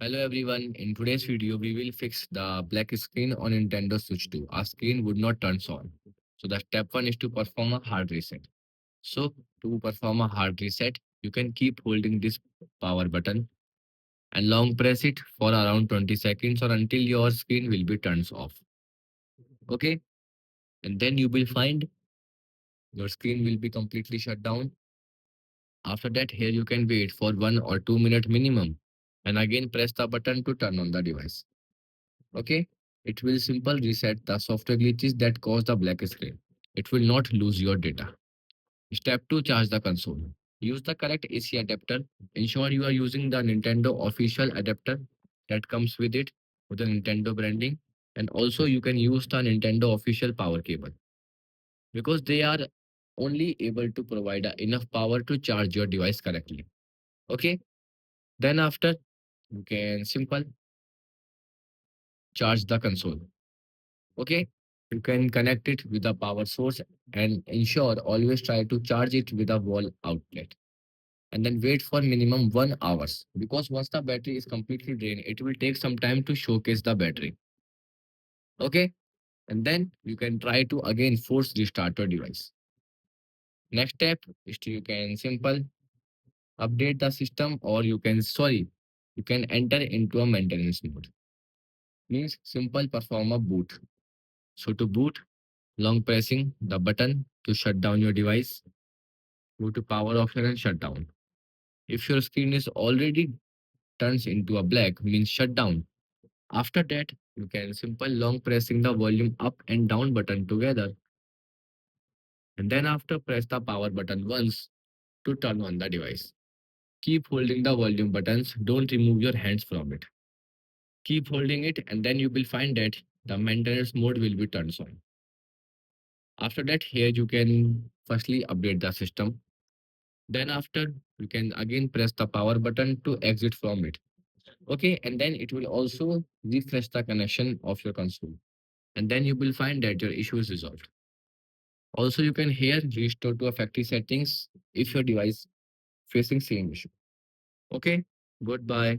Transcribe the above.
Hello everyone, in today's video we will fix the black screen on Nintendo Switch 2. Our screen would not turn on. So the step 1 is to perform a hard reset. So to perform a hard reset, you can keep holding this power button and long press it for around 20 seconds or until your screen will be turned off. Okay? And then you will find your screen will be completely shut down. After that, here you can wait for 1 or 2 minute minimum and again press the button to turn on the device. Okay, it will simple reset the software glitches that cause the black screen. It will not lose your data. Step 2, charge the console. Use the correct AC adapter. Ensure you are using the Nintendo official adapter that comes with the Nintendo branding. And also you can use the Nintendo official power cable because they are only able to provide enough power to charge your device correctly. Okay, then after you can simple charge the console. Okay, you can connect it with a power source and ensure always try to charge it with a wall outlet and then wait for minimum 1 hours because once the battery is completely drained it will take some time to showcase the battery. Okay, and then you can try to again force restart your device. Next step is to you can simple update the system or you can enter into a maintenance mode, means simple perform a boot. So to boot, long pressing the button to shut down your device. Go to power option and shut down. If your screen is already turns into a black, means shut down. After that, you can simple long pressing the volume up and down button together. And then after press the power button once to turn on the device. Keep holding the volume buttons. Don't remove your hands from it. Keep holding it and then you will find that the maintenance mode will be turned on. After that, here you can firstly update the system. Then after, you can again press the power button to exit from it. Okay, and then it will also refresh the connection of your console. And then you will find that your issue is resolved. Also, you can here restore to a factory settings if your device facing same issue. Okay, goodbye.